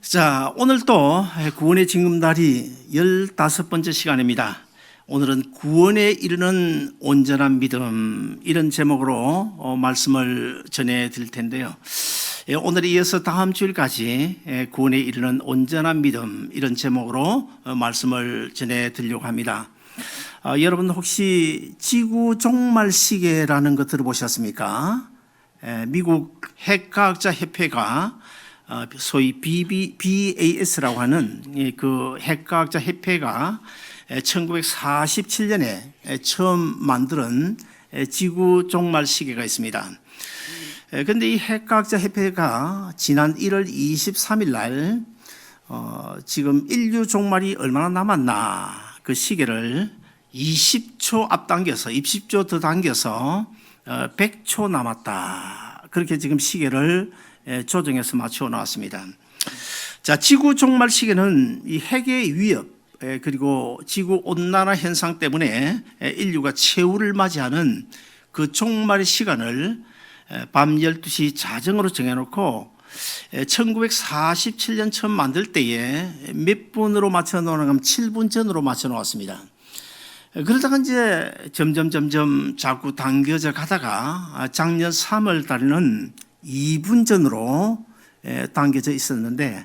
자, 오늘 또 구원의 징검다리 15번째 시간입니다. 오늘은 구원에 이르는 온전한 믿음, 이런 제목으로 말씀을 전해드릴 텐데요. 오늘에 이어서 다음 주일까지 구원에 이르는 온전한 믿음, 이런 제목으로 말씀을 전해드리려고 합니다. 여러분 혹시 지구 종말 시계라는 거 들어보셨습니까? 미국 핵과학자 협회가 소위 BAS라고 하는 그 핵과학자 협회가 1947년에 처음 만든 지구 종말 시계가 있습니다. 그런데 이 핵과학자 협회가 지난 1월 23일 날 지금 인류 종말이 얼마나 남았나 그 시계를 20초 앞당겨서 20초 더 당겨서 100초 남았다. 그렇게 지금 시계를 조정해서 맞추어 나왔습니다. 자, 지구 종말 시계는 이 핵의 위협 그리고 지구 온난화 현상 때문에 인류가 최후를 맞이하는 그 종말의 시간을 밤 12시 자정으로 정해놓고 1947년 처음 만들 때에 몇 분으로 맞춰 놓으면 7분 전으로 맞춰 놓았습니다. 그러다가 이제 점점 자꾸 당겨져 가다가 작년 3월 달에는 2분 전으로 당겨져 있었는데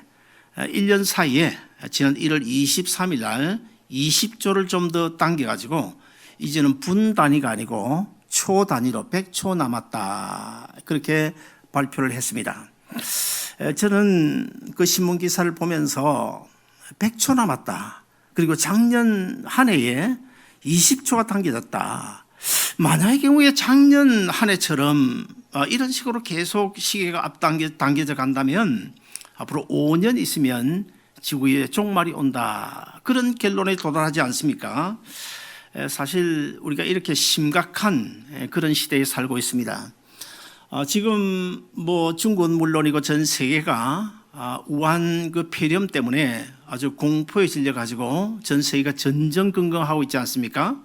1년 사이에 지난 1월 23일 날 20초를 좀 더 당겨가지고 이제는 분 단위가 아니고 초 단위로 100초 남았다. 그렇게 발표를 했습니다. 저는 그 신문 기사를 보면서 100초 남았다. 그리고 작년 한 해에 20초가 당겨졌다. 만약의 경우에 작년 한 해처럼 이런 식으로 계속 시계가 앞당겨져 간다면 앞으로 5년 있으면 지구의 종말이 온다. 그런 결론에 도달하지 않습니까? 사실 우리가 이렇게 심각한 그런 시대에 살고 있습니다. 지금 뭐 중국은 물론이고 전 세계가 우한 그 폐렴 때문에 아주 공포에 질려 가지고 전 세계가 전전긍긍하고 있지 않습니까?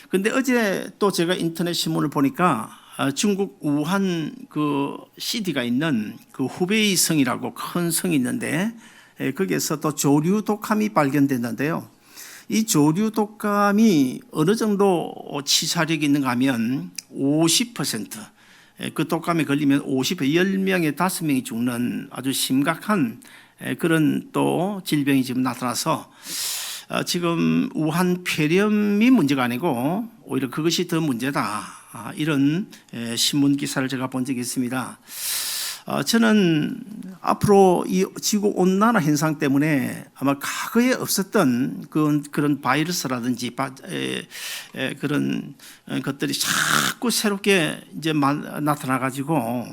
근데 어제 또 제가 인터넷 신문을 보니까 중국 우한 그 시티가 있는 그 후베이 성이라고 큰 성이 있는데 거기에서 또 조류 독감이 발견됐는데요. 이 조류 독감이 어느 정도 치사력이 있는가 하면 50%, 그 독감에 걸리면 10명에 5명이 죽는 아주 심각한 그런 또 질병이 지금 나타나서 지금 우한 폐렴이 문제가 아니고 오히려 그것이 더 문제다. 이런 신문 기사를 제가 본 적이 있습니다. 저는 앞으로 이 지구 온난화 현상 때문에 아마 과거에 없었던 그런 바이러스라든지 그런 것들이 자꾸 새롭게 이제 나타나 가지고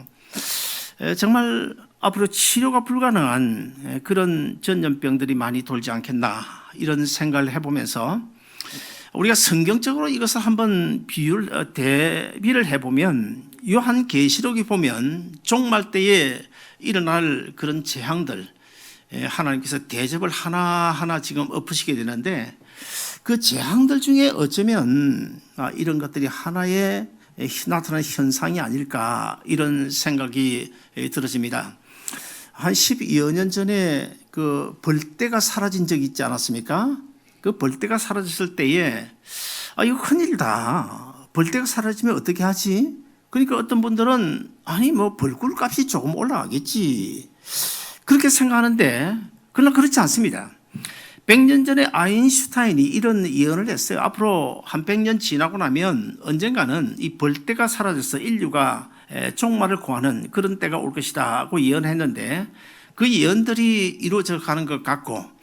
정말 앞으로 치료가 불가능한 그런 전염병들이 많이 돌지 않겠나 이런 생각을 해보면서 우리가 성경적으로 이것을 한번 대비를 해보면 요한계시록이 보면 종말 때에 일어날 그런 재앙들 하나님께서 대접을 하나하나 지금 엎으시게 되는데 그 재앙들 중에 어쩌면 이런 것들이 하나의 나타나는 현상이 아닐까 이런 생각이 들어집니다. 한 12여 년 전에 그 벌떼가 사라진 적이 있지 않았습니까? 그 벌떼가 사라졌을 때에 이거 큰일이다. 벌떼가 사라지면 어떻게 하지? 그러니까 어떤 분들은 아니 뭐 벌꿀 값이 조금 올라가겠지 그렇게 생각하는데 그러나 그렇지 않습니다. 100년 전에 아인슈타인이 이런 예언을 했어요. 앞으로 한 100년 지나고 나면 언젠가는 이 벌떼가 사라져서 인류가 종말을 고하는 그런 때가 올 것이다고 예언했는데 그 예언들이 이루어져 가는 것 같고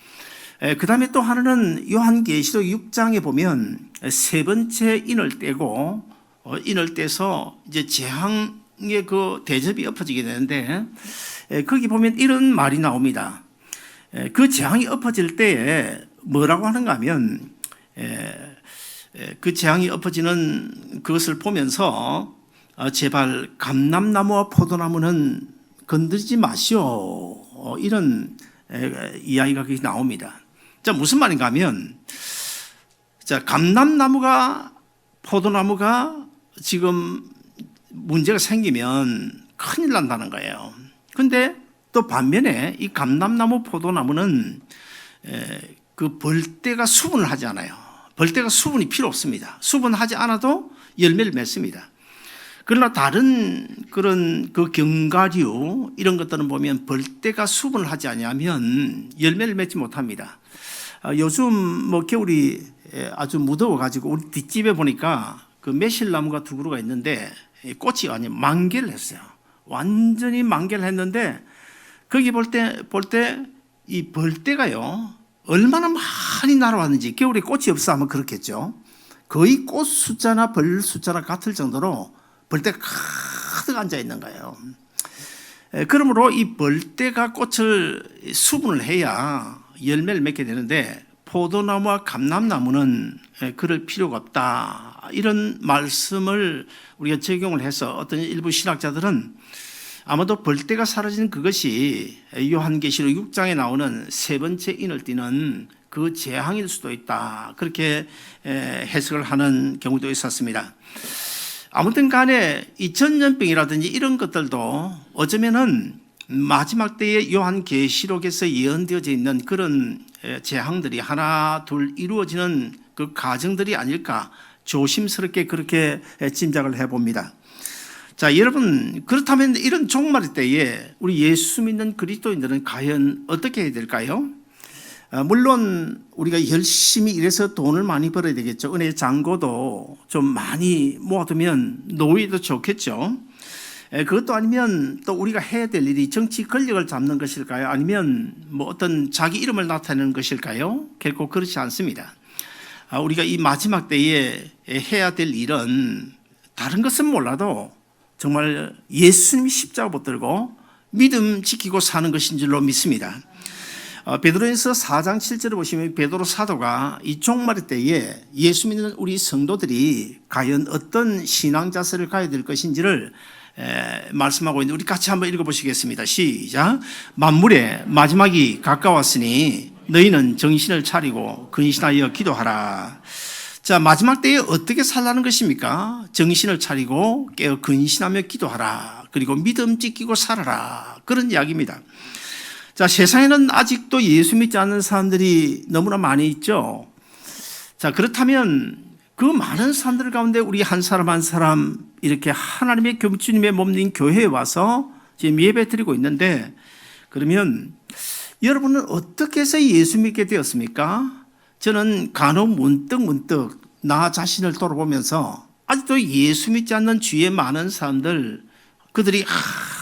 그 다음에 또 하나는 요한계시록 6장에 보면 세 번째 인을 떼고 인을 떼서 이제 재앙의 그 대접이 엎어지게 되는데 거기 보면 이런 말이 나옵니다. 그 재앙이 엎어질 때에 뭐라고 하는가 하면 그 재앙이 엎어지는 그것을 보면서 제발 감람나무와 포도나무는 건드리지 마시오 이런 이야기가 거기 나옵니다. 자, 무슨 말인가 하면 자, 감람나무가 포도나무가 지금 문제가 생기면 큰일 난다는 거예요. 그런데 또 반면에 이 감람나무, 포도나무는 그 벌떼가 수분을 하지 않아요. 벌떼가 수분이 필요 없습니다. 수분하지 않아도 열매를 맺습니다. 그러나 다른 그런 그 견과류 이런 것들은 보면 벌떼가 수분을 하지 아니하면 열매를 맺지 못합니다. 요즘 뭐 겨울이 아주 무더워가지고 우리 뒷집에 보니까 그 매실나무가 두 그루가 있는데 꽃이 완전 만개를 했어요. 완전히 만개를 했는데 거기 볼 때 이 벌떼가요 얼마나 많이 날아왔는지, 겨울에 꽃이 없어 하면 그렇겠죠. 거의 꽃 숫자나 벌 숫자나 같을 정도로 벌떼가 가득 앉아 있는 거예요. 그러므로 이 벌떼가 꽃을 수분을 해야 열매를 맺게 되는데 포도나무와 감람나무는 그럴 필요가 없다. 이런 말씀을 우리가 적용을 해서 어떤 일부 신학자들은 아마도 벌떼가 사라지는 그것이 요한계시록 6장에 나오는 세 번째 인을 띠는 그 재앙일 수도 있다. 그렇게 해석을 하는 경우도 있었습니다. 아무튼 간에 이 전염병이라든지 이런 것들도 어쩌면은 마지막 때에 요한계시록에서 예언되어져 있는 그런 재앙들이 하나 둘 이루어지는 그 과정들이 아닐까 조심스럽게 그렇게 짐작을 해봅니다. 자, 여러분, 그렇다면 이런 종말 때에 우리 예수 믿는 그리스도인들은 과연 어떻게 해야 될까요? 물론 우리가 열심히 일해서 돈을 많이 벌어야 되겠죠. 은혜 잔고도 좀 많이 모아두면 노예도 좋겠죠. 그것도 아니면 또 우리가 해야 될 일이 정치 권력을 잡는 것일까요? 아니면 뭐 어떤 자기 이름을 나타내는 것일까요? 결코 그렇지 않습니다. 우리가 이 마지막 때에 해야 될 일은 다른 것은 몰라도 정말 예수님이 십자가 붙들고 믿음 지키고 사는 것인 줄로 믿습니다. 베드로전서 4장 7절을 보시면 베드로 사도가 이 종말 때에 예수 믿는 우리 성도들이 과연 어떤 신앙 자세를 가야 될 것인지를 말씀하고 있는데 우리 같이 한번 읽어보시겠습니다. 시작. 만물의 마지막이 가까웠으니 너희는 정신을 차리고 근신하여 기도하라. 자, 마지막 때에 어떻게 살라는 것입니까? 정신을 차리고 깨어 근신하며 기도하라. 그리고 믿음 지키고 살아라. 그런 이야기입니다. 자, 세상에는 아직도 예수 믿지 않는 사람들이 너무나 많이 있죠. 자, 그렇다면 그 많은 사람들 가운데 우리 한 사람 한 사람 이렇게 하나님의 주님의 몸인 교회에 와서 지금 예배 드리고 있는데, 그러면 여러분은 어떻게 해서 예수 믿게 되었습니까? 저는 간혹 문득 나 자신을 돌아보면서 아직도 예수 믿지 않는 주위에 많은 사람들, 그들이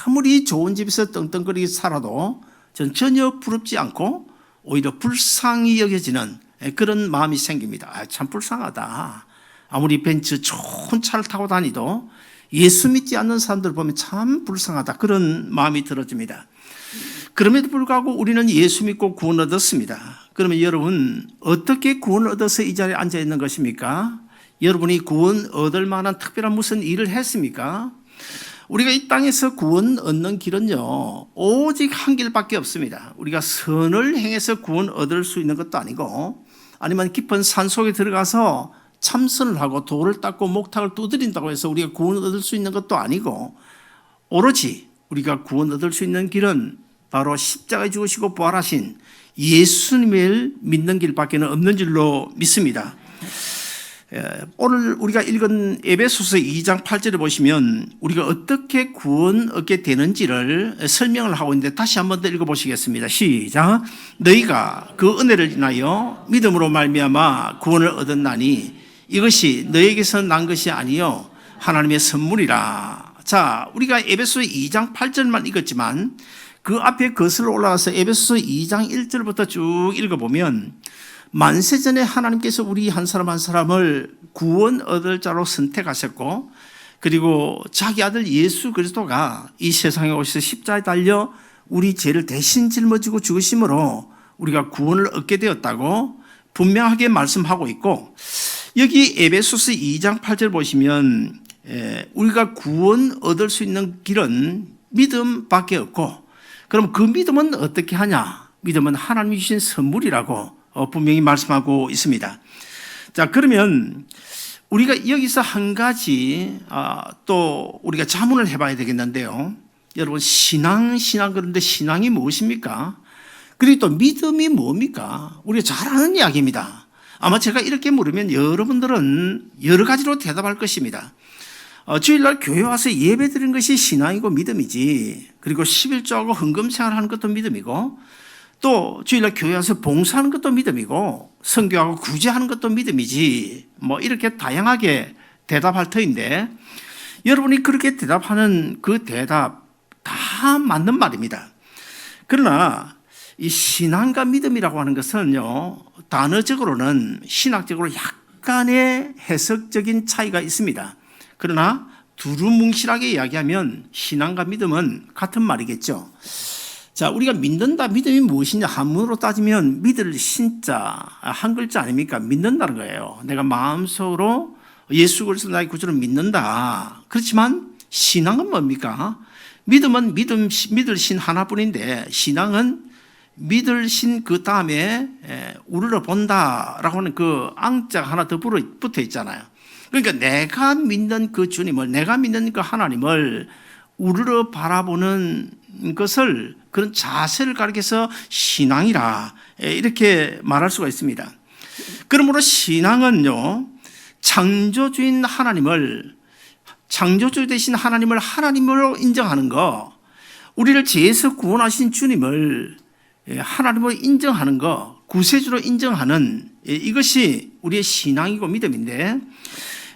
아무리 좋은 집에서 떵떵거리게 살아도 저는 전혀 부럽지 않고 오히려 불쌍히 여겨지는 그런 마음이 생깁니다. 참 불쌍하다. 아무리 벤츠 좋은 차를 타고 다니도 예수 믿지 않는 사람들 보면 참 불쌍하다. 그런 마음이 들어집니다. 그럼에도 불구하고 우리는 예수 믿고 구원 얻었습니다. 그러면 여러분 어떻게 구원을 얻어서 이 자리에 앉아 있는 것입니까? 여러분이 구원 얻을 만한 특별한 무슨 일을 했습니까? 우리가 이 땅에서 구원 얻는 길은요 오직 한 길밖에 없습니다. 우리가 선을 행해서 구원 얻을 수 있는 것도 아니고, 아니면 깊은 산속에 들어가서 참선을 하고 돌을 닦고 목탁을 두드린다고 해서 우리가 구원 얻을 수 있는 것도 아니고, 오로지 우리가 구원 얻을 수 있는 길은 바로 십자가에 죽으시고 부활하신 예수님을 믿는 길밖에 없는 줄로 믿습니다. 오늘 우리가 읽은 에베소서 2장 8절을 보시면 우리가 어떻게 구원 얻게 되는지를 설명을 하고 있는데 다시 한번 더 읽어보시겠습니다. 시작. 너희가 그 은혜를 인하여 믿음으로 말미암아 구원을 얻었나니 이것이 너에게서 난 것이 아니요 하나님의 선물이라. 자, 우리가 에베소서 2장 8절만 읽었지만 그 앞에 거슬러 올라가서 에베소서 2장 1절부터 쭉 읽어보면 만세전에 하나님께서 우리 한 사람 한 사람을 구원 얻을 자로 선택하셨고, 그리고 자기 아들 예수 그리스도가 이 세상에 오셔서 십자가에 달려 우리 죄를 대신 짊어지고 죽으심으로 우리가 구원을 얻게 되었다고 분명하게 말씀하고 있고, 여기 에베소서 2장 8절 보시면 우리가 구원 얻을 수 있는 길은 믿음밖에 없고, 그럼 그 믿음은 어떻게 하냐? 믿음은 하나님이 주신 선물이라고 분명히 말씀하고 있습니다. 자, 그러면 우리가 여기서 한 가지 또 우리가 자문을 해봐야 되겠는데요. 여러분 신앙 그런데 신앙이 무엇입니까? 그리고 또 믿음이 뭡니까? 우리가 잘 아는 이야기입니다. 아마 제가 이렇게 물으면 여러분들은 여러 가지로 대답할 것입니다. 주일날 교회 와서 예배 드리는 것이 신앙이고 믿음이지, 그리고 11조하고 헌금 생활하는 것도 믿음이고, 또 주일날 교회 와서 봉사하는 것도 믿음이고, 선교하고 구제하는 것도 믿음이지, 뭐 이렇게 다양하게 대답할 터인데, 여러분이 그렇게 대답하는 그 대답 다 맞는 말입니다. 그러나 이 신앙과 믿음이라고 하는 것은요, 단어적으로는 신학적으로 약간의 해석적인 차이가 있습니다. 그러나 두루뭉실하게 이야기하면 신앙과 믿음은 같은 말이겠죠. 자, 우리가 믿는다, 믿음이 무엇이냐? 한문으로 따지면 믿을 신자, 한 글자 아닙니까? 믿는다는 거예요. 내가 마음속으로 예수 그리스도 나의 구주를 믿는다. 그렇지만 신앙은 뭡니까? 믿음은 믿을 신 하나뿐인데, 신앙은 믿을 신 그 다음에 우러러 본다라고 하는 그 앙자가 하나 더 붙어 있잖아요. 그러니까 내가 믿는 그 주님을, 내가 믿는 그 하나님을 우러러 바라보는 것을, 그런 자세를 가리켜서 신앙이라 이렇게 말할 수가 있습니다. 그러므로 신앙은요, 창조주인 하나님을, 창조주 되신 하나님을 하나님으로 인정하는 거, 우리를 죄에서 구원하신 주님을 하나님으로 인정하는 거, 구세주로 인정하는, 이것이 우리의 신앙이고 믿음인데,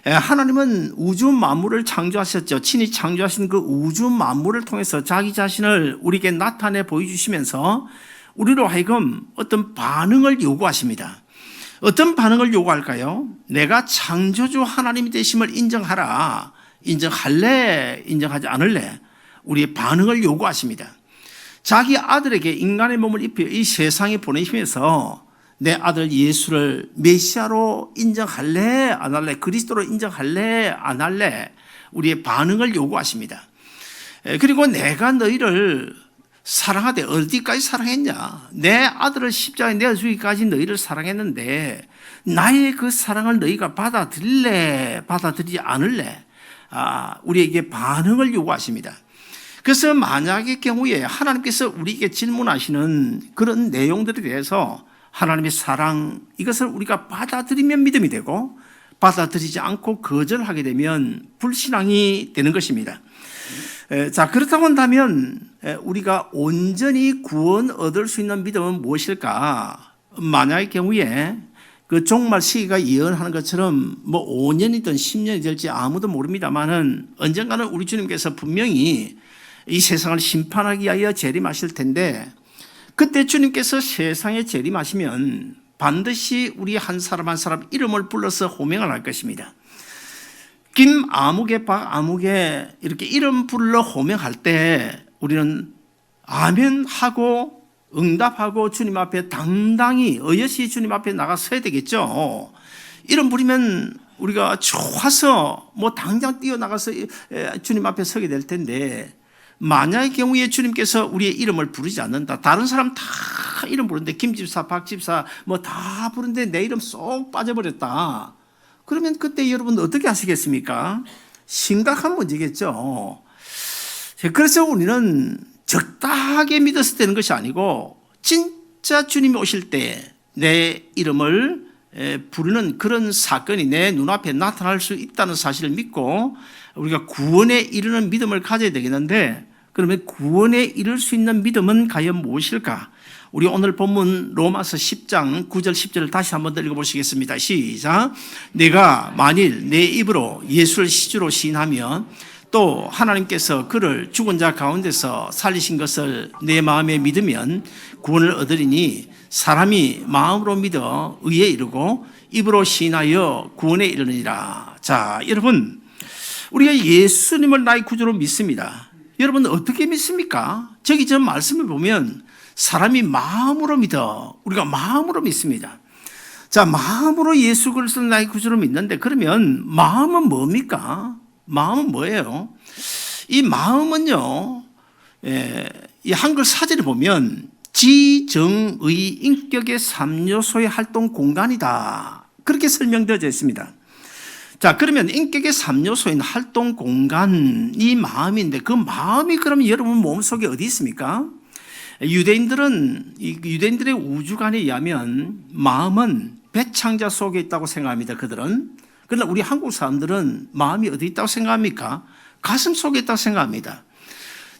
하나님은 우주 만물을 창조하셨죠. 친히 창조하신 그 우주 만물을 통해서 자기 자신을 우리에게 나타내 보여주시면서 우리로 하여금 어떤 반응을 요구하십니다. 어떤 반응을 요구할까요? 내가 창조주 하나님이 되심을 인정하라. 인정할래? 인정하지 않을래? 우리의 반응을 요구하십니다. 자기 아들에게 인간의 몸을 입혀 이 세상에 보내시면서 내 아들 예수를 메시아로 인정할래? 안 할래? 그리스도로 인정할래? 안 할래? 우리의 반응을 요구하십니다. 그리고 내가 너희를 사랑하되 어디까지 사랑했냐? 내 아들을 십자가에 내어주기까지 너희를 사랑했는데 나의 그 사랑을 너희가 받아들일래? 받아들이지 않을래? 우리에게 반응을 요구하십니다. 그래서 만약의 경우에 하나님께서 우리에게 질문하시는 그런 내용들에 대해서 하나님의 사랑, 이것을 우리가 받아들이면 믿음이 되고, 받아들이지 않고 거절하게 되면 불신앙이 되는 것입니다. 자, 그렇다고 한다면 우리가 온전히 구원 얻을 수 있는 믿음은 무엇일까? 만약의 경우에 그 종말 시기가 예언하는 것처럼 뭐 5년이든 10년이 될지 아무도 모릅니다만은 언젠가는 우리 주님께서 분명히 이 세상을 심판하기 위하여 재림하실 텐데, 그때 주님께서 세상에 재림하시면 반드시 우리 한 사람 한 사람 이름을 불러서 호명을 할 것입니다. 김아무개, 박아무개 이렇게 이름 불러 호명할 때 우리는 아멘 하고 응답하고 주님 앞에 당당히 어여시 주님 앞에 나가 서야 되겠죠. 이름 부르면 우리가 좋아서 뭐 당장 뛰어나가서 주님 앞에 서게 될 텐데, 만약의 경우에 주님께서 우리의 이름을 부르지 않는다. 다른 사람 다 이름 부르는데, 김집사, 박집사 뭐 다 부르는데 내 이름 쏙 빠져버렸다. 그러면 그때 여러분 어떻게 하시겠습니까? 심각한 문제겠죠. 그래서 우리는 적당하게 믿었을 때는 것이 아니고, 진짜 주님이 오실 때 내 이름을 부르는 그런 사건이 내 눈앞에 나타날 수 있다는 사실을 믿고 우리가 구원에 이르는 믿음을 가져야 되겠는데, 그러면 구원에 이를 수 있는 믿음은 과연 무엇일까? 우리 오늘 본문 로마서 10장 9절 10절을 다시 한번 읽어보시겠습니다. 시작. 내가 만일 내 입으로 예수를 시주로 시인하며 또 하나님께서 그를 죽은 자 가운데서 살리신 것을 내 마음에 믿으면 구원을 얻으리니, 사람이 마음으로 믿어 의에 이르고 입으로 시인하여 구원에 이르느니라. 자, 여러분, 우리가 예수님을 나의 구주로 믿습니다. 여러분 어떻게 믿습니까? 저기 저 말씀을 보면 사람이 마음으로 믿어. 우리가 마음으로 믿습니다. 자, 마음으로 예수 그리스도 나의 구주로 믿는데, 그러면 마음은 뭡니까? 마음은 뭐예요? 이 마음은요, 이 한글 사전에 보면 지정의 인격의 3요소의 활동 공간이다. 그렇게 설명되어져 있습니다. 자, 그러면 인격의 3요소인 활동 공간이 마음인데 그 마음이 그럼 여러분 몸속에 어디 있습니까? 유대인들의 우주관에 의하면 마음은 배창자 속에 있다고 생각합니다. 그들은. 그러나 우리 한국 사람들은 마음이 어디 있다고 생각합니까? 가슴 속에 있다고 생각합니다.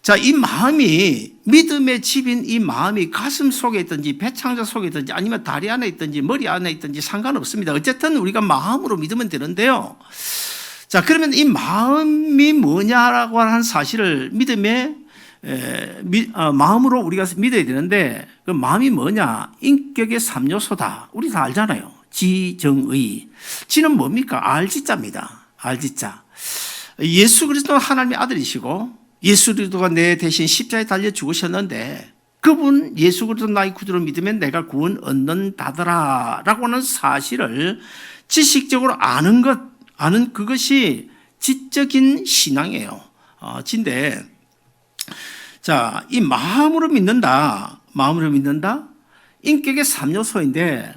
자, 이 마음이, 믿음의 집인 이 마음이 가슴 속에 있든지 배창자 속에 있든지 아니면 다리 안에 있든지 머리 안에 있든지 상관없습니다. 어쨌든 우리가 마음으로 믿으면 되는데요. 자, 그러면 이 마음이 뭐냐라고 하는 사실을 마음으로 우리가 믿어야 되는데 그 마음이 뭐냐? 인격의 3요소다. 우리 다 알잖아요. 지, 정, 의. 지는 뭡니까? 알지자입니다. 알지자. 예수 그리스도는 하나님의 아들이시고 예수 그리스도가 내 대신 십자가에 달려 죽으셨는데 그분 예수 그리스도 나의 구주로 믿으면 내가 구원 얻는다더라 라고 하는 사실을 지식적으로 아는 그것이 지적인 신앙이에요. 진데 자, 이 마음으로 믿는다. 인격의 3요소인데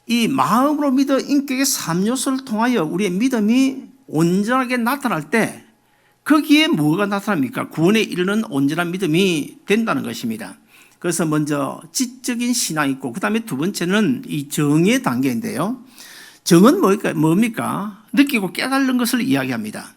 이 마음으로 믿어 인격의 3요소를 통하여 우리의 믿음이 온전하게 나타날 때 거기에 뭐가 나타납니까? 구원에 이르는 온전한 믿음이 된다는 것입니다. 그래서 먼저 지적인 신앙이 있고 그 다음에 두 번째는 이 정의 단계인데요. 정은 뭡니까? 느끼고 깨달는 것을 이야기합니다.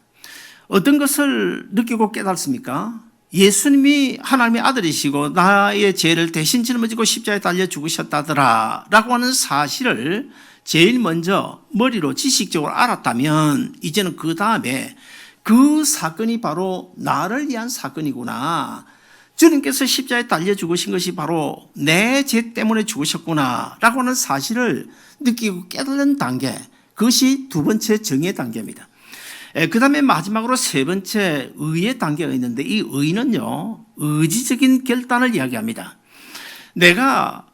어떤 것을 느끼고 깨달습니까? 예수님이 하나님의 아들이시고 나의 죄를 대신 짊어지고 십자가에 달려 죽으셨다더라 라고 하는 사실을 제일 먼저 머리로 지식적으로 알았다면 이제는 그 다음에 그 사건이 바로 나를 위한 사건이구나. 주님께서 십자가에 달려 죽으신 것이 바로 내 죄 때문에 죽으셨구나 라고 하는 사실을 느끼고 깨달는 단계, 그것이 두 번째 정의 단계입니다. 그 다음에 마지막으로 세 번째 의의 단계가 있는데 이 의는요, 의지적인 결단을 이야기합니다. 내가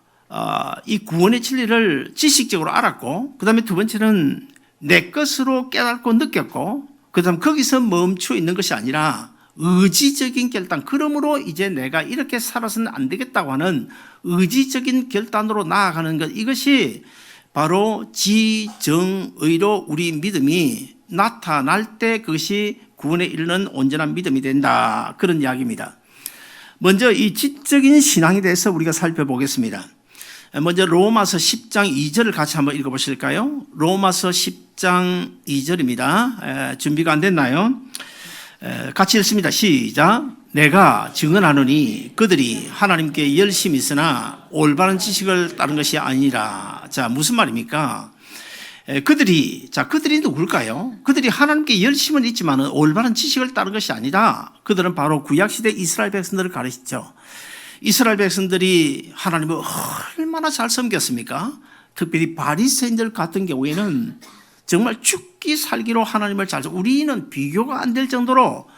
이 구원의 진리를 지식적으로 알았고 그 다음에 두 번째는 내 것으로 깨닫고 느꼈고 그 다음 거기서 멈추어 있는 것이 아니라 의지적인 결단, 그러므로 이제 내가 이렇게 살아서는 안 되겠다고 하는 의지적인 결단으로 나아가는 것, 이것이 바로 지정의로 우리 믿음이 나타날 때 그것이 구원에 이르는 온전한 믿음이 된다, 그런 이야기입니다. 먼저 이 지적인 신앙에 대해서 우리가 살펴보겠습니다. 먼저 로마서 10장 2절을 같이 한번 읽어보실까요? 로마서 10장 2절입니다. 준비가 안 됐나요? 같이 읽습니다. 시작. 내가 증언하노니 그들이 하나님께 열심히 있으나 올바른 지식을 따른 것이 아니라. 자, 무슨 말입니까? 그들이 누굴까요? 그들이 하나님께 열심은 있지만 올바른 지식을 따른 것이 아니다. 그들은 바로 구약시대 이스라엘 백성들을 가르치죠. 이스라엘 백성들이 하나님을 얼마나 잘 섬겼습니까? 특별히 바리새인들 같은 경우에는 정말 죽기 살기로 하나님을 잘 섬겼어요. 우리는 비교가 안 될 정도로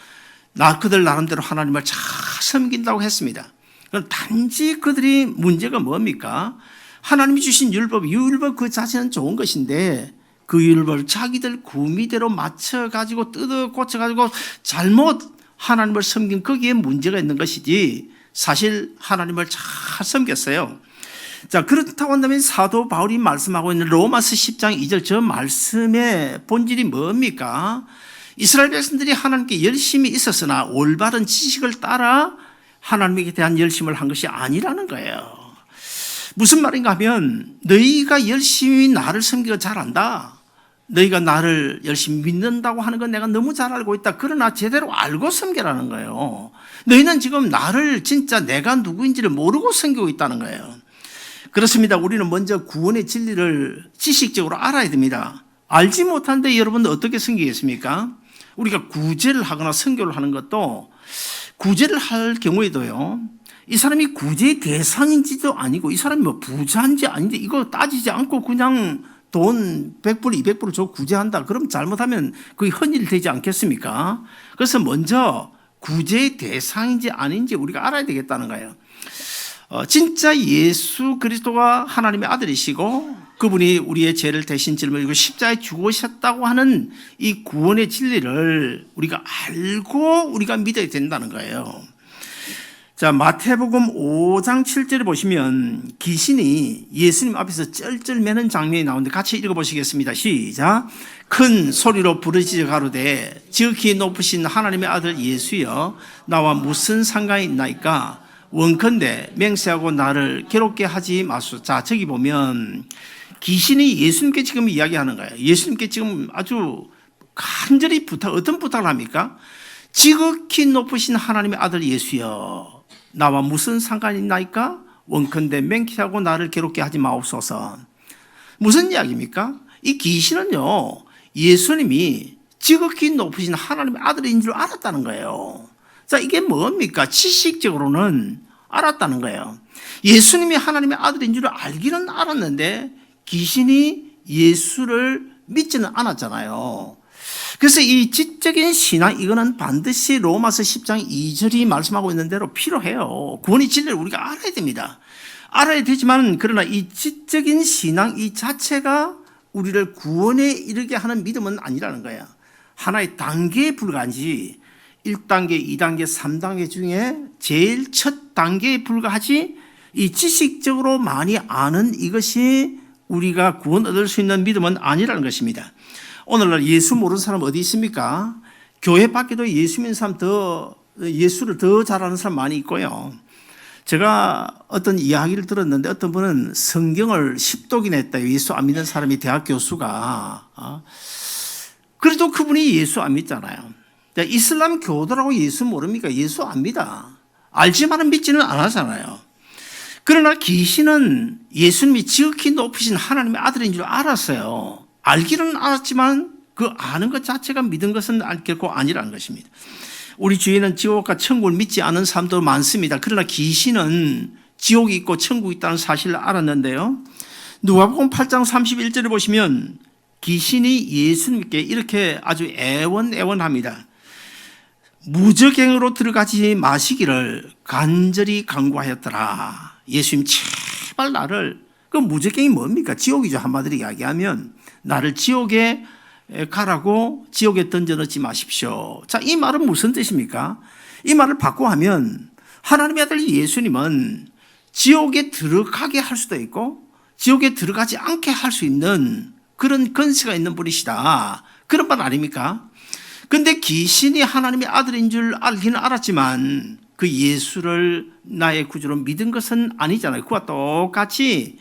그들 나름대로 하나님을 잘 섬긴다고 했습니다. 그럼 단지 그들이 문제가 뭡니까? 하나님이 주신 율법 그 자체는 좋은 것인데 그 율법을 자기들 구미대로 맞춰가지고 뜯어 고쳐가지고 잘못 하나님을 섬긴 거기에 문제가 있는 것이지 사실 하나님을 잘 섬겼어요. 자, 그렇다고 한다면 사도 바울이 말씀하고 있는 로마서 10장 2절 저 말씀의 본질이 뭡니까? 이스라엘 백성들이 하나님께 열심히 있었으나 올바른 지식을 따라 하나님에 대한 열심을 한 것이 아니라는 거예요. 무슨 말인가 하면 너희가 열심히 나를 섬기고 잘 안다. 너희가 나를 열심히 믿는다고 하는 건 내가 너무 잘 알고 있다. 그러나 제대로 알고 섬기라는 거예요. 너희는 지금 나를 진짜 내가 누구인지를 모르고 섬기고 있다는 거예요. 그렇습니다. 우리는 먼저 구원의 진리를 지식적으로 알아야 됩니다. 알지 못하는데 여러분 어떻게 섬기겠습니까? 우리가 구제를 하거나 선교를 하는 것도 구제를 할 경우에도요, 이 사람이 구제의 대상인지도 아니고 이 사람이 뭐 부자인지 아닌지 이거 따지지 않고 그냥 돈 100불, 200불을 줘 구제한다. 그럼 잘못하면 그게 헌일이 되지 않겠습니까? 그래서 먼저 구제의 대상인지 아닌지 우리가 알아야 되겠다는 거예요. 진짜 예수 그리스도가 하나님의 아들이시고 그분이 우리의 죄를 대신 짊어지고 십자가에 죽으셨다고 하는 이 구원의 진리를 우리가 알고 우리가 믿어야 된다는 거예요. 자, 마태복음 5장 7절에 보시면 귀신이 예수님 앞에서 쩔쩔 매는 장면이 나오는데 같이 읽어보시겠습니다. 시작. 큰 소리로 부르짖어 가로되 지극히 높으신 하나님의 아들 예수여 나와 무슨 상관이 있나이까 원컨대 맹세하고 나를 괴롭게 하지 마소서. 자, 저기 보면 귀신이 예수님께 지금 이야기하는 거예요. 예수님께 지금 아주 간절히 어떤 부탁을 합니까? 지극히 높으신 하나님의 아들 예수여 나와 무슨 상관이 있나이까? 원컨대 맹세하고 나를 괴롭게 하지 마옵소서. 무슨 이야기입니까? 이 귀신은요, 예수님이 지극히 높으신 하나님의 아들인 줄 알았다는 거예요. 자, 이게 뭡니까? 지식적으로는 알았다는 거예요. 예수님이 하나님의 아들인 줄 알기는 알았는데 귀신이 예수를 믿지는 않았잖아요. 그래서 이 지적인 신앙, 이거는 반드시 로마서 10장 2절이 말씀하고 있는 대로 필요해요. 구원의 진리를 우리가 알아야 됩니다. 알아야 되지만 그러나 이 지적인 신앙 이 자체가 우리를 구원에 이르게 하는 믿음은 아니라는 거예요. 하나의 단계에 불과한지 1단계, 2단계, 3단계 중에 제일 첫 단계에 불과하지 이 지식적으로 많이 아는 이것이 우리가 구원 얻을 수 있는 믿음은 아니라는 것입니다. 오늘날 예수 모르는 사람 어디 있습니까? 교회 밖에도 예수 믿는 사람 예수를 더 잘하는 사람 많이 있고요. 제가 어떤 이야기를 들었는데 어떤 분은 성경을 10독이나 했다. 예수 안 믿는 사람이 대학 교수가. 그래도 그분이 예수 안 믿잖아요. 이슬람 교도라고 예수 모릅니까? 예수 안 믿어. 알지만은 믿지는 않았잖아요. 그러나 귀신은 예수님이 지극히 높으신 하나님의 아들인 줄 알았어요. 알기는 알았지만 그 아는 것 자체가 믿은 것은 결코 아니라는 것입니다. 우리 주위에는 지옥과 천국을 믿지 않은 사람도 많습니다. 그러나 귀신은 지옥이 있고 천국이 있다는 사실을 알았는데요. 누가복음 8장 31절을 보시면 귀신이 예수님께 이렇게 아주 애원합니다. 무저갱으로 들어가지 마시기를 간절히 간구하였더라. 예수님 제발 나를, 그 무저갱이 뭡니까? 지옥이죠. 한마디로 이야기하면 나를 지옥에 가라고 지옥에 던져넣지 마십시오. 자, 이 말은 무슨 뜻입니까? 이 말을 바꿔 하면 하나님의 아들 예수님은 지옥에 들어가게 할 수도 있고 지옥에 들어가지 않게 할 수 있는 그런 권세가 있는 분이시다. 그런 말 아닙니까? 근데 귀신이 하나님의 아들인 줄 알기는 알았지만 그 예수를 나의 구주로 믿은 것은 아니잖아요. 그와 똑같이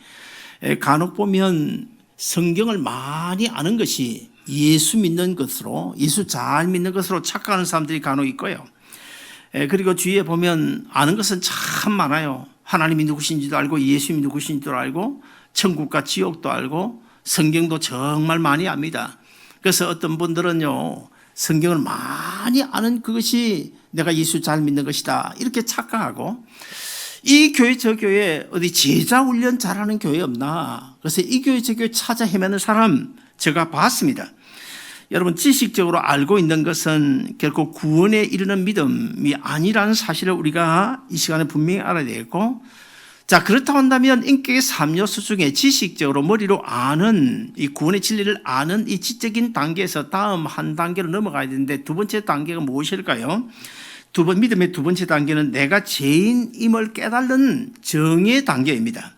간혹 보면 성경을 많이 아는 것이 예수 믿는 것으로, 예수 잘 믿는 것으로 착각하는 사람들이 간혹 있고요. 그리고 주위에 보면 아는 것은 참 많아요. 하나님이 누구신지도 알고 예수님이 누구신지도 알고 천국과 지옥도 알고 성경도 정말 많이 압니다. 그래서 어떤 분들은요, 성경을 많이 아는 그것이 내가 예수 잘 믿는 것이다 이렇게 착각하고, 이 교회 저 교회 어디 제자 훈련 잘하는 교회 없나? 그래서 이 교회 저 교회 찾아 헤매는 사람 제가 봤습니다. 여러분, 지식적으로 알고 있는 것은 결코 구원에 이르는 믿음이 아니라는 사실을 우리가 이 시간에 분명히 알아야 되겠고, 자, 그렇다고 한다면 인격의 3요소 중에 지식적으로 머리로 아는 이 구원의 진리를 아는 이 지적인 단계에서 다음 한 단계로 넘어가야 되는데 두 번째 단계가 무엇일까요? 믿음의 두 번째 단계는 내가 죄인임을 깨달는 정의 단계입니다.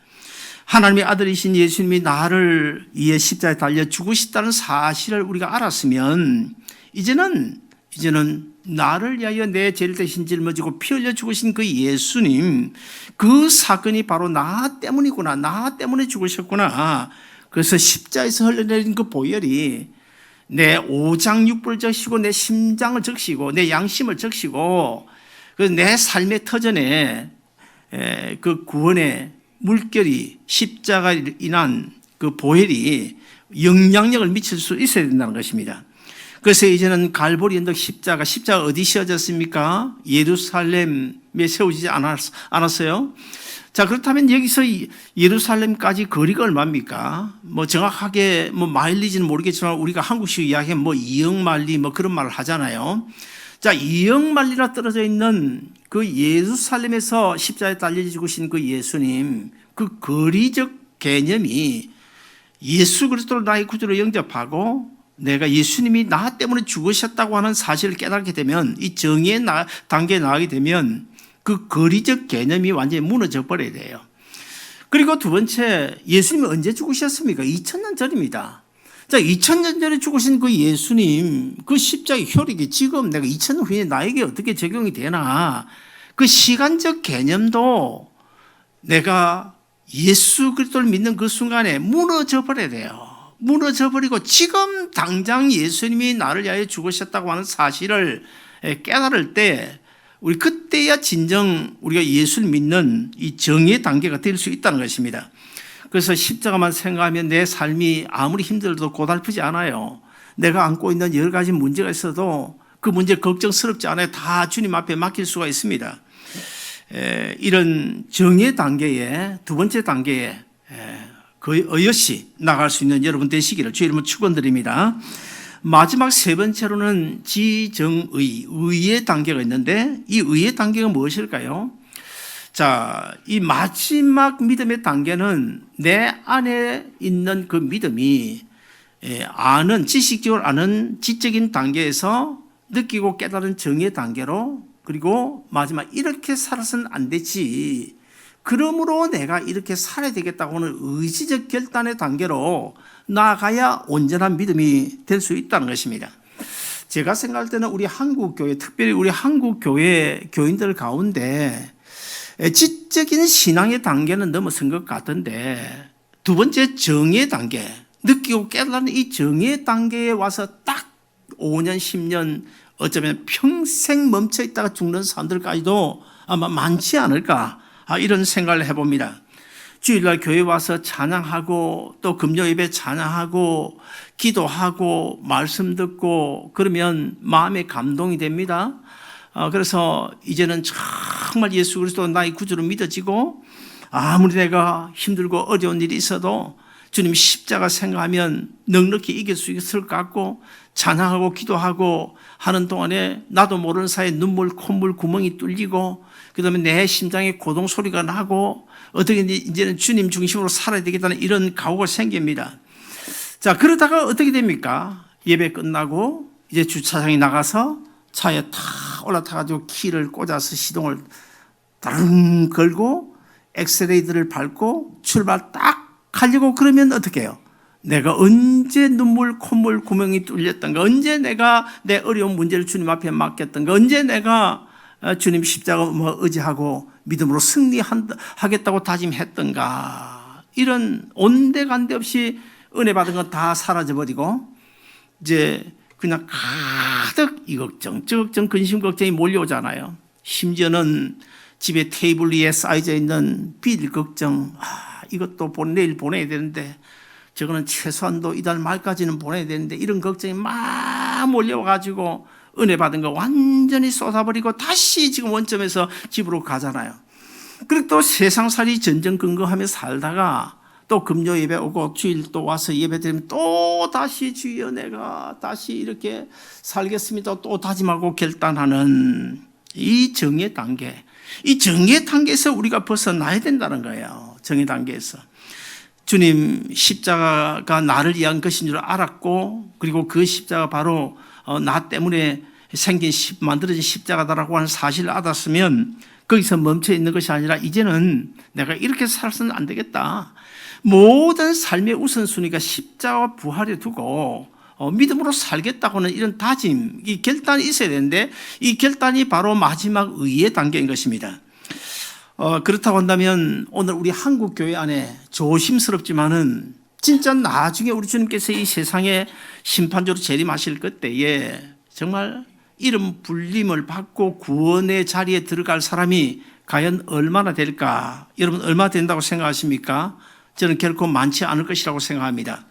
하나님의 아들이신 예수님이 나를 위해 십자가에 달려 죽으셨다는 사실을 우리가 알았으면 이제는 나를 위하여 내 죄를 대신 짊어지고 피 흘려 죽으신 그 예수님, 그 사건이 바로 나 때문이구나, 나 때문에 죽으셨구나. 그래서 십자가에서 흘러내린 그 보혈이 내 오장육부를 적시고 내 심장을 적시고 내 양심을 적시고 내 삶의 터전에 그 구원의 물결이 십자가로 인한 그 보혈이 영향력을 미칠 수 있어야 된다는 것입니다. 그래서 이제는 갈보리 언덕 십자가 어디 씌워졌습니까? 예루살렘에 세워지지 않았어요? 자, 그렇다면 여기서 예루살렘까지 거리가 얼마입니까? 정확하게 마일리지는 모르겠지만 우리가 한국식 이야기하면 2억 마일리 그런 말을 하잖아요. 자, 2억 마일리나 떨어져 있는 그 예루살렘에서 십자가에 달려 죽으신 그 예수님, 그 거리적 개념이 예수 그리스도를 나의 구주로 영접하고 내가 예수님이 나 때문에 죽으셨다고 하는 사실을 깨닫게 되면 이 정의의 단계에 나가게 되면 그 거리적 개념이 완전히 무너져 버려야 돼요. 그리고 두 번째, 예수님이 언제 죽으셨습니까? 2000년 전입니다. 자, 2000년 전에 죽으신 그 예수님, 그 십자가의 효력이 지금 내가 2000년 후에 나에게 어떻게 적용이 되나, 그 시간적 개념도 내가 예수 그리스도를 믿는 그 순간에 무너져 버려야 돼요. 무너져 버리고 지금 당장 예수님이 나를 위하여 죽으셨다고 하는 사실을 깨달을 때 우리 그때야 진정 우리가 예수를 믿는 이 정의 단계가 될 수 있다는 것입니다. 그래서 십자가만 생각하면 내 삶이 아무리 힘들어도 고달프지 않아요. 내가 안고 있는 여러 가지 문제가 있어도 그 문제 걱정스럽지 않아요. 다 주님 앞에 맡길 수가 있습니다. 이런 정의 단계에 두 번째 단계에 거의 어여시 나갈 수 있는 여러분 되시기를 주의 이름으로 축원드립니다. 마지막 세 번째로는 지정의, 의의 단계가 있는데 이 의의 단계가 무엇일까요? 자, 이 마지막 믿음의 단계는 내 안에 있는 그 믿음이 아는, 지식적으로 아는 지적인 단계에서 느끼고 깨달은 정의 단계로, 그리고 마지막 이렇게 살아서는 안 되지, 그러므로 내가 이렇게 살아야 되겠다고 하는 의지적 결단의 단계로 나아가야 온전한 믿음이 될 수 있다는 것입니다. 제가 생각할 때는 우리 한국교회, 특별히 우리 한국교회 교인들 가운데 지적인 신앙의 단계는 넘어선 것 같은데 두 번째 정의 단계, 느끼고 깨달은 이 정의 단계에 와서 딱 5년, 10년, 어쩌면 평생 멈춰 있다가 죽는 사람들까지도 아마 많지 않을까, 이런 생각을 해봅니다. 주일날 교회 와서 찬양하고 또 금요예배 찬양하고 기도하고 말씀 듣고 그러면 마음에 감동이 됩니다. 그래서 이제는 정말 예수 그리스도 나의 구주로 믿어지고 아무리 내가 힘들고 어려운 일이 있어도 주님 십자가 생각하면 넉넉히 이길 수 있을 것 같고 찬양하고 기도하고 하는 동안에 나도 모르는 사이에 눈물, 콧물 구멍이 뚫리고 그다음에 내 심장에 고동 소리가 나고 어떻게 이제는 주님 중심으로 살아야 되겠다는 이런 각오가 생깁니다. 자, 그러다가 어떻게 됩니까? 예배 끝나고 이제 주차장에 나가서 차에 탁 올라타가지고 키를 꽂아서 시동을 다른 걸고 엑셀레이터를 밟고 출발 딱 하려고 그러면 어떻게 해요? 내가 언제 눈물, 콧물, 구멍이 뚫렸던가, 언제 내가 내 어려운 문제를 주님 앞에 맡겼던가, 언제 내가 주님 십자가 의지하고 믿음으로 승리하겠다고 다짐했던가, 이런 온데간데 없이 은혜 받은 건 다 사라져버리고 이제 그냥 가득 이 걱정, 저 걱정, 근심 걱정이 몰려오잖아요. 심지어는 집에 테이블 위에 쌓여져 있는 빌 걱정, 이것도 내일 보내야 되는데 저거는 최소한도 이달 말까지는 보내야 되는데 이런 걱정이 막 몰려와가지고 은혜 받은 거 완전히 쏟아버리고 다시 지금 원점에서 집으로 가잖아요. 그리고 또 세상살이 전전긍긍하며 살다가 또 금요 예배 오고 주일 또 와서 예배 드리면 또 다시 주여 내가 다시 이렇게 살겠습니다 또 다짐하고 결단하는 이 정의 단계, 이 정의 단계에서 우리가 벗어나야 된다는 거예요. 정의 단계에서 주님 십자가가 나를 위한 것인 줄 알았고, 그리고 그 십자가 바로 나 때문에 생긴 만들어진 십자가다라고 하는 사실을 알았으면 거기서 멈춰 있는 것이 아니라 이제는 내가 이렇게 살아서는 안 되겠다. 모든 삶의 우선순위가 십자가와 부활에 두고 믿음으로 살겠다고 하는 이런 다짐, 이 결단이 있어야 되는데 이 결단이 바로 마지막 의의 단계인 것입니다. 그렇다고 한다면 오늘 우리 한국교회 안에 조심스럽지만은 진짜 나중에 우리 주님께서 이 세상에 심판조로 재림하실 그때에 정말 이름 불림을 받고 구원의 자리에 들어갈 사람이 과연 얼마나 될까? 여러분 얼마 된다고 생각하십니까? 저는 결코 많지 않을 것이라고 생각합니다.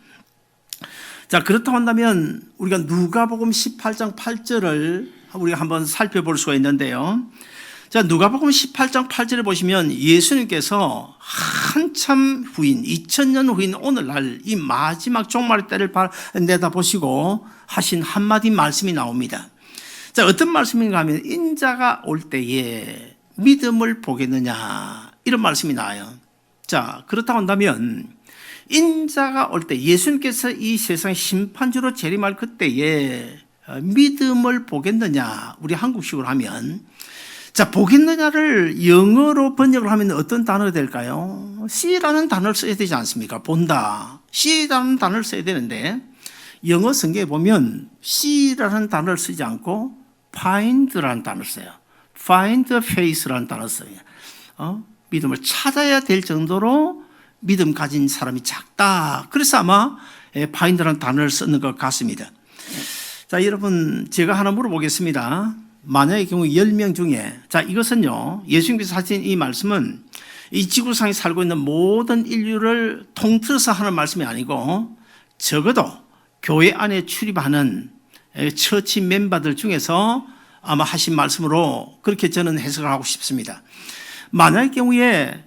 자, 그렇다고 한다면 우리가 누가복음 18장 8절을 우리가 한번 살펴볼 수가 있는데요. 자, 누가복음 18장 8절에 보시면 예수님께서 한참 후인 2000년 후인 오늘날 이 마지막 종말의 때를 내다보시고 하신 한마디 말씀이 나옵니다. 자, 어떤 말씀인가 하면 인자가 올 때에 믿음을 보겠느냐, 이런 말씀이 나와요. 자, 그렇다고 한다면 인자가 올 때 예수님께서 이 세상 심판주로 재림할 그때에 믿음을 보겠느냐, 우리 한국식으로 하면 자, 보겠느냐를 영어로 번역을 하면 어떤 단어가 될까요? C라는 단어를 써야 되지 않습니까? 본다. C라는 단어를 써야 되는데 영어 성경에 보면 C라는 단어를 쓰지 않고 find라는 단어를 써요. find faith라는 단어를 써요. 믿음을 찾아야 될 정도로 믿음 가진 사람이 작다. 그래서 아마 find라는 단어를 쓰는 것 같습니다. 자, 여러분 제가 하나 물어보겠습니다. 만약의 경우 10명 중에, 자, 이것은요, 예수님께서 하신 이 말씀은 이 지구상에 살고 있는 모든 인류를 통틀어서 하는 말씀이 아니고 적어도 교회 안에 출입하는 처치 멤버들 중에서 아마 하신 말씀으로 그렇게 저는 해석을 하고 싶습니다. 만약의 경우에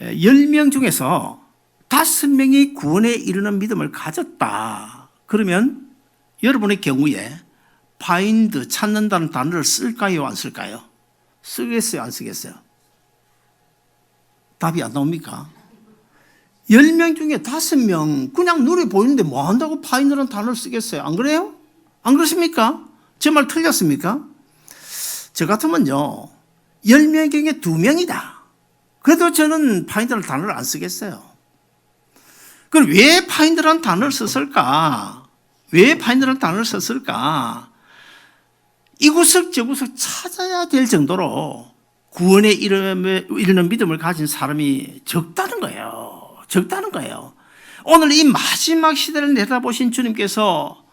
10명 중에서 5명이 구원에 이르는 믿음을 가졌다. 그러면 여러분의 경우에 find, 찾는다는 단어를 쓸까요, 안 쓸까요? 쓰겠어요, 안 쓰겠어요? 답이 안 나옵니까? 10명 중에 5명, 그냥 눈에 보이는데 뭐 한다고 find라는 단어를 쓰겠어요? 안 그래요? 안 그렇습니까? 제 말 틀렸습니까? 저 같으면요, 10명 중에 2명이다. 그래도 저는 find라는 단어를 안 쓰겠어요. 그럼 왜 find라는 단어를 썼을까? 왜 find라는 단어를 썼을까? 이구석 저구석 찾아야 될 정도로 구원에 이르는 믿음을 가진 사람이 적다는 거예요. 적다는 거예요. 오늘 이 마지막 시대를 내다보신 주님께서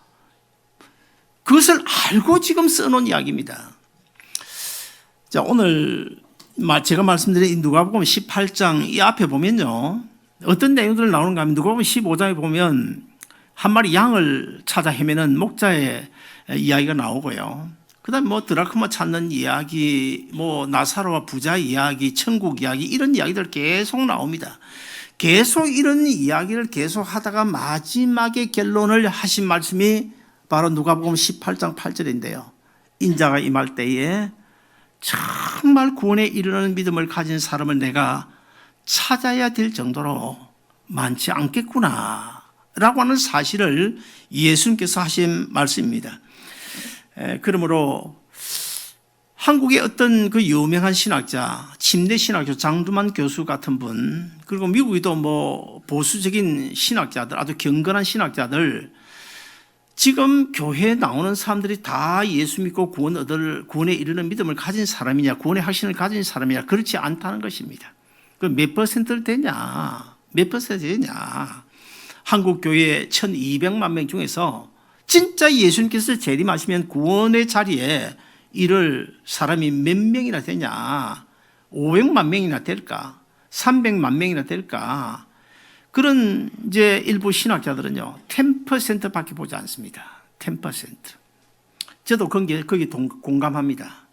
그것을 알고 지금 써놓은 이야기입니다. 자, 오늘 제가 말씀드린 이 누가복음 18장 이 앞에 보면요, 어떤 내용들 나오는가 하면 누가복음 15장에 보면 한 마리 양을 찾아 헤매는 목자의 이야기가 나오고요. 그다음 뭐 드라크마 찾는 이야기, 뭐 나사로와 부자 이야기, 천국 이야기, 이런 이야기들 계속 나옵니다. 계속 이런 이야기를 계속 하다가 마지막에 결론을 하신 말씀이 바로 누가복음 18장 8절인데요. 인자가 임할 때에 정말 구원에 이르는 믿음을 가진 사람을 내가 찾아야 될 정도로 많지 않겠구나 라고 하는 사실을 예수님께서 하신 말씀입니다. 그러므로 한국의 어떤 그 유명한 신학자, 침례 신학교 장두만 교수 같은 분, 그리고 미국에도 뭐 보수적인 신학자들, 아주 경건한 신학자들, 지금 교회에 나오는 사람들이 다 예수 믿고 구원에 이르는 믿음을 가진 사람이냐, 구원의 확신을 가진 사람이냐, 그렇지 않다는 것입니다. 그 몇 퍼센트를 되냐, 몇 퍼센트 되냐. 한국 교회 1200만 명 중에서 진짜 예수님께서 재림하시면 구원의 자리에 이를 사람이 몇 명이나 되냐? 500만 명이나 될까? 300만 명이나 될까? 그런 이제 일부 신학자들은요, 10%밖에 보지 않습니다. 10%. 저도 거기 공감합니다.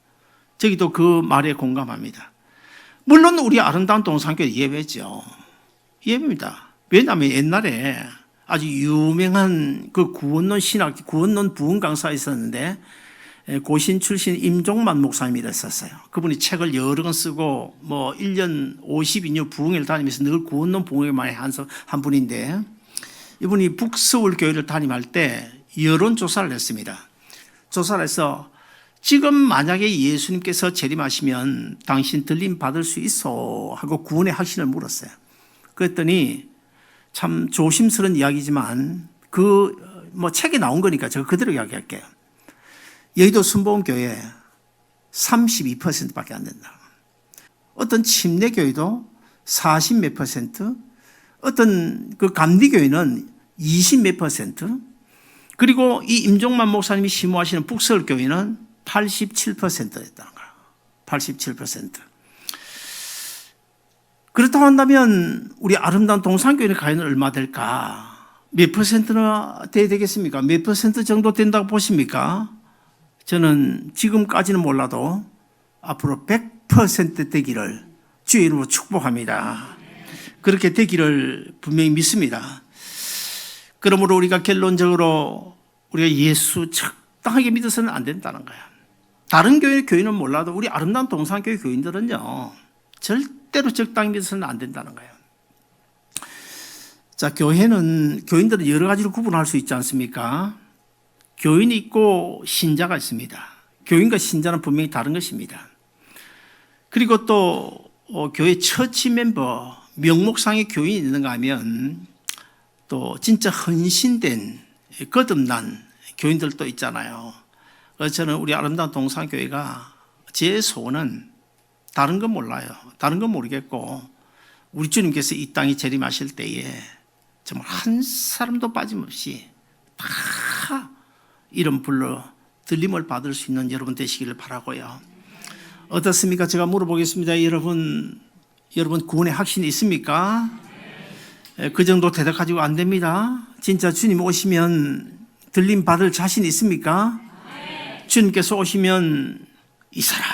저기도 그 말에 공감합니다. 물론 우리 아름다운 동산교회 예외죠. 예외입니다. 왜냐하면 옛날에 아주 유명한 그 구원론 부흥 강사가 있었는데, 고신 출신 임종만 목사님이 있었어요. 그분이 책을 여러 권 쓰고 뭐 1년 52년 부흥회를 다니면서 늘 구원론 부흥회만 한 분인데, 이분이 북서울 교회를 담임할 때 여론조사를 했습니다. 조사를 해서 지금 만약에 예수님께서 재림하시면 당신 들림 받을 수 있어 하고 구원의 확신을 물었어요. 그랬더니 참 조심스러운 이야기지만 뭐 책에 나온 거니까 제가 그대로 이야기할게요. 여의도 순복음교회 32%밖에 안 된다. 어떤 침례교회도 40 몇 %, 어떤 그 감리교회는 20 몇 %, 그리고 이 임종만 목사님이 심호하시는 북서울교회는 87%였다는 거예요. 87%. 그렇다고 한다면 우리 아름다운 동산교회는 과연 얼마 될까? 몇 %나 돼야 되겠습니까? 몇 % 정도 된다고 보십니까? 저는 지금까지는 몰라도 앞으로 100% 되기를 주의 이름으로 축복합니다. 그렇게 되기를 분명히 믿습니다. 그러므로 우리가 결론적으로 우리가 예수 적당하게 믿어서는 안 된다는 거야. 다른 교회는 몰라도 우리 아름다운 동산교회 교인들은요, 절대로 적당히 믿어서는 안 된다는 거예요. 자, 교인들은 여러 가지로 구분할 수 있지 않습니까? 교인이 있고 신자가 있습니다. 교인과 신자는 분명히 다른 것입니다. 그리고 또 교회 처치 멤버 명목상의 교인이 있는가 하면 또 진짜 헌신된 거듭난 교인들도 있잖아요. 그래서 저는 우리 아름다운 동산교회가 제 소원은 다른 건 몰라요. 다른 건 모르겠고 우리 주님께서 이 땅에 재림하실 때에 정말 한 사람도 빠짐없이 다 이름 불러 들림을 받을 수 있는 여러분 되시기를 바라고요. 어떻습니까? 제가 물어보겠습니다. 여러분 구원의 확신이 있습니까? 그 정도 대답 가지고 안 됩니다. 진짜 주님 오시면 들림 받을 자신 있습니까? 주님께서 오시면 이 사람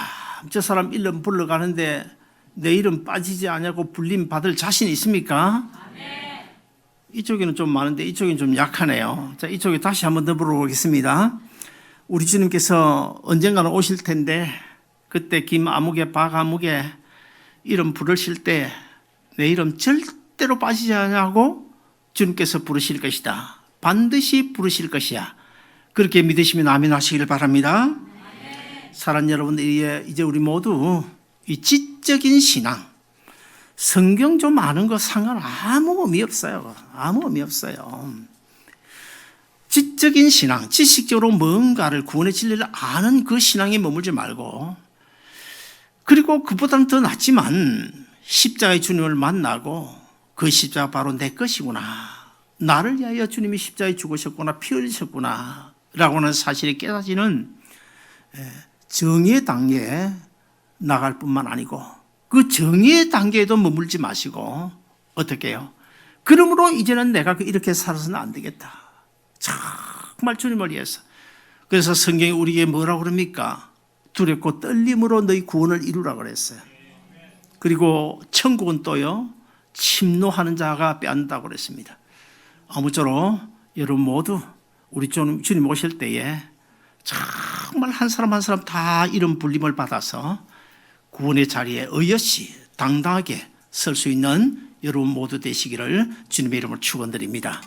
저 사람 이름 불러가는데 내 이름 빠지지 않냐고 불림 받을 자신 있습니까? 이쪽에는 좀 많은데 이쪽은 좀 약하네요. 자, 이쪽에 다시 한번 더 물어보겠습니다. 우리 주님께서 언젠가는 오실 텐데 그때 김아무개 박아무개 이름 부르실 때 내 이름 절대로 빠지지 않냐고 주님께서 부르실 것이다. 반드시 부르실 것이야. 그렇게 믿으시면 아멘 하시길 바랍니다. 사랑하는 여러분들, 이제 우리 모두 이 지적인 신앙, 성경 좀 아는 거 상관 아무 의미 없어요. 아무 의미 없어요. 지적인 신앙, 지식적으로 뭔가를 구원의 진리를 아는 그 신앙에 머물지 말고, 그리고 그보다는 더 낫지만 십자가의 주님을 만나고 그 십자가 바로 내 것이구나. 나를 위하여 주님이 십자가에 죽으셨구나, 피 흘리셨구나 라고 하는 사실이 깨닫지는 정의의 단계에 나갈 뿐만 아니고 그 정의의 단계에도 머물지 마시고 어떻게 해요? 그러므로 이제는 내가 이렇게 살아서는 안 되겠다. 정말 주님을 위해서. 그래서 성경이 우리에게 뭐라고 그럽니까? 두렵고 떨림으로 너희 구원을 이루라고 그랬어요. 그리고 천국은 또요, 침노하는 자가 빼앗는다고 그랬습니다. 아무쪼록 여러분 모두 우리 주님 오실 때에 정말 한 사람 한 사람 다 이런 불림을 받아서 구원의 자리에 의젓이 당당하게 설 수 있는 여러분 모두 되시기를 주님의 이름으로 축원드립니다.